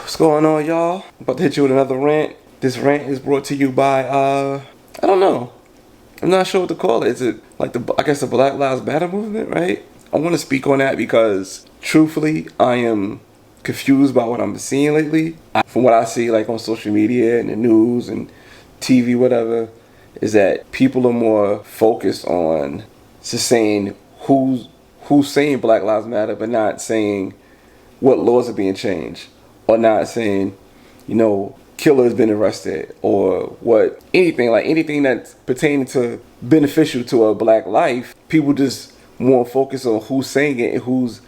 What's going on, y'all? I'm about to hit you with another rant. This rant is brought to you by, I don't know. I'm not sure what to call it. Is it like I guess the Black Lives Matter movement, right? I want to speak on that because, truthfully, I am confused by what I'm seeing lately. From what I see, like on social media and the news and TV, whatever, is that people are more focused on just saying who's saying Black Lives Matter, but not saying what laws are being changed, or not saying, killer's been arrested, or what anything that's pertaining to beneficial to a black life. People just more focus on who's saying it and who's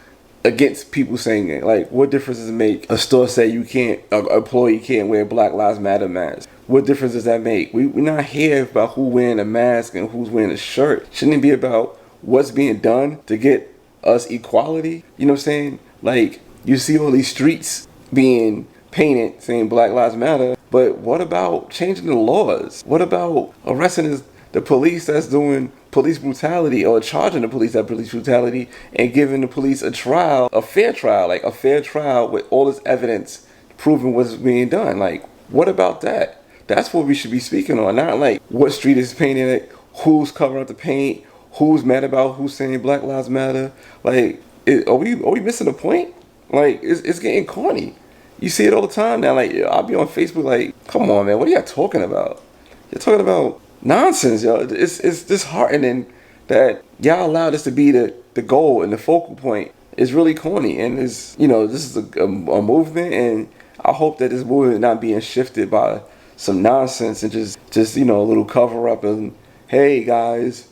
against people saying it. Like, what difference does it make? A store say an employee can't wear Black Lives Matter mask. What difference does that make? We're not here about who wearing a mask and who's wearing a shirt. Shouldn't it be about what's being done to get us equality? You know what I'm saying? Like, you see all these streets being painted saying Black Lives Matter, but what about changing the laws? What about arresting the police that's doing police brutality, or charging the police that police brutality, and giving the police a fair trial with all this evidence proving what's being done? Like, what about that? That's what we should be speaking on, not like what street is painting it, who's covering up the paint, who's mad about who's saying Black Lives Matter. Like, are we missing the point? Like, it's getting corny. You see it all the time now. Like, I'll be on Facebook like, come on, man, what are y'all talking about? You're talking about nonsense, yo. It's disheartening that y'all allow this to be the goal and the focal point. It's really corny, and this is a movement, and I hope that this movement is not being shifted by some nonsense and just a little cover up and, hey guys,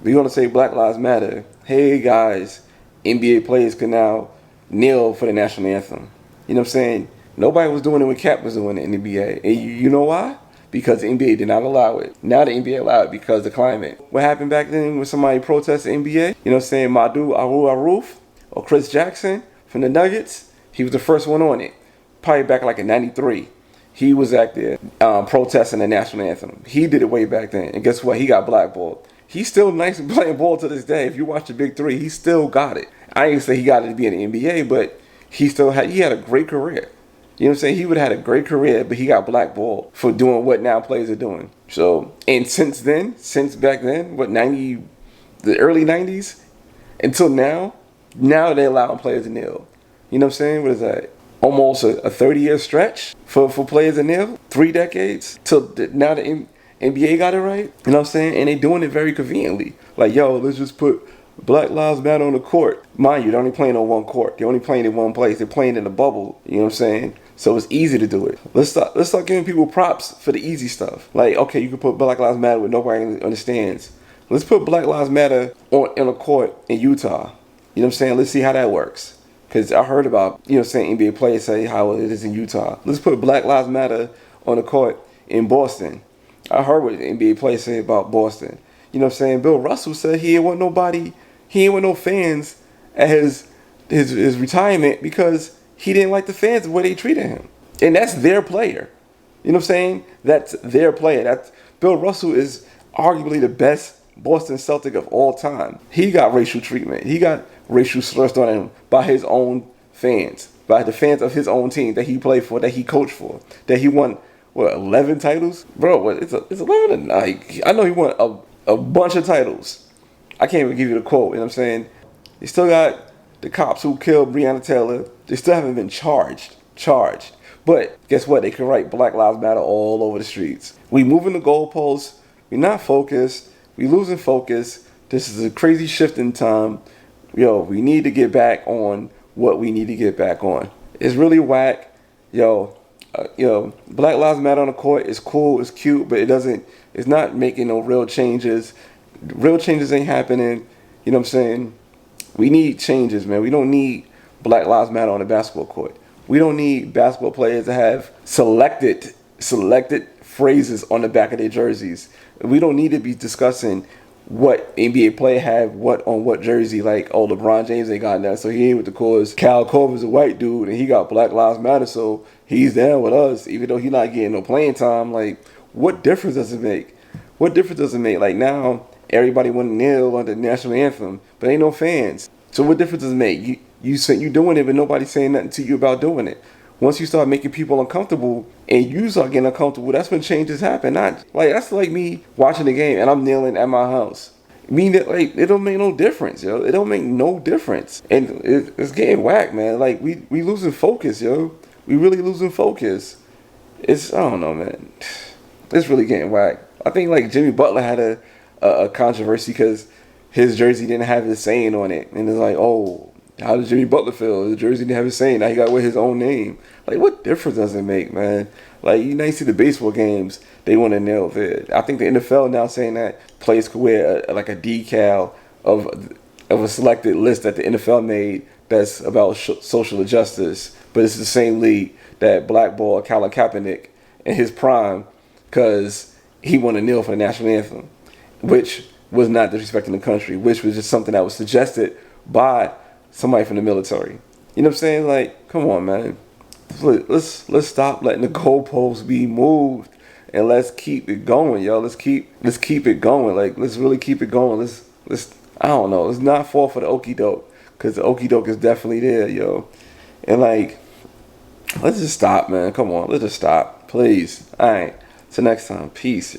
we're gonna say Black Lives Matter. Hey guys, NBA players can now kneel for the national anthem. You know what I'm saying? Nobody was doing it when Cap was doing it in the NBA. And you know why? Because the NBA did not allow it. Now the NBA allowed it because of the climate. What happened back then when somebody protested the NBA? You know what I'm saying? Madu Aruf or Chris Jackson from the Nuggets, he was the first one on it. Probably back like in 93. He was back there protesting the national anthem. He did it way back then. And guess what? He got blackballed. He's still nice and playing ball to this day. If you watch the Big Three, he still got it. I ain't say he got it to be in the NBA, but he had a great career. You know what I'm saying? He would have had a great career, but he got blackballed for doing what now players are doing. So, and since back then, the early 90s, until now they allow players to kneel. You know what I'm saying? What is that? Almost a 30-year stretch for players to kneel? 3 decades? Till now the NBA got it right? You know what I'm saying? And they doing it very conveniently. Like, yo, let's just put Black Lives Matter on the court. Mind you, they're only playing on one court. They're only playing in one place. They're playing in a bubble. You know what I'm saying? So it's easy to do it. Let's start giving people props for the easy stuff. Like, okay, you can put Black Lives Matter where nobody understands. Let's put Black Lives Matter on a court in Utah. You know what I'm saying? Let's see how that works. Because I heard about, NBA players say how it is in Utah. Let's put Black Lives Matter on the court in Boston. I heard what NBA players say about Boston. You know what I'm saying? Bill Russell said he ain't want no fans at his retirement because he didn't like the fans the way they treated him. And that's their player. You know what I'm saying? That's their player. Bill Russell is arguably the best Boston Celtic of all time. He got racial treatment. He got racial slurs on him by his own fans, by the fans of his own team that he played for, that he coached for, that he won, 11 titles? Bro, it's 11? I know he won a bunch of titles. I can't even give you the quote, you know what I'm saying? They still got the cops who killed Breonna Taylor. They still haven't been charged. But guess what? They can write Black Lives Matter all over the streets. We moving the goalposts. We're not focused. We losing focus. This is a crazy shift in time. We need to get back on what we need to get back on. It's really whack. Black Lives Matter on the court is cool, it's cute, but it's not making no real changes. Real changes ain't happening. You know what I'm saying? We need changes, man. We don't need Black Lives Matter on the basketball court. We don't need basketball players to have selected phrases on the back of their jerseys. We don't need to be discussing what NBA player have on what jersey. Like, LeBron James ain't got that, so he ain't with the cause. Cal Korver's a white dude, and he got Black Lives Matter, so he's down with us, even though he's not getting no playing time. Like, what difference does it make? Like, now everybody want to kneel on the national anthem, but ain't no fans. So what difference does it make? You doing it, but nobody's saying nothing to you about doing it. once you start making people uncomfortable and you start getting uncomfortable, that's when changes happen. Not like that's like me watching the game and I'm kneeling at my house. Mean that like it don't make no difference, yo. It don't make no difference, and it's getting whacked, man. Like we losing focus, yo. We really losing focus. I don't know, man. It's really getting whacked. I think like Jimmy Butler had a controversy because his jersey didn't have his saying on it, and it's like, oh, how does Jimmy Butler feel? The jersey didn't have his saying. Now he got to wear his own name. Like, what difference does it make, man? Like, you know, you see the baseball games, they want to nail it. I think the NFL now saying that players could wear a decal of a selected list that the NFL made that's about social justice, but it's the same league that blackballed Colin Kaepernick in his prime because he wanted to kneel for the national anthem, which was not disrespecting the country, which was just something that was suggested by somebody from the military. You know what I'm saying? Like, come on, man. Let's stop letting the goalposts be moved and let's keep it going, yo. Let's keep it going. Like, let's really keep it going. Let's I don't know. Let's not fall for the okey doke, because the okey doke is definitely there, yo. And like, let's just stop, man. Come on, let's just stop, please. All right. Till next time. Peace.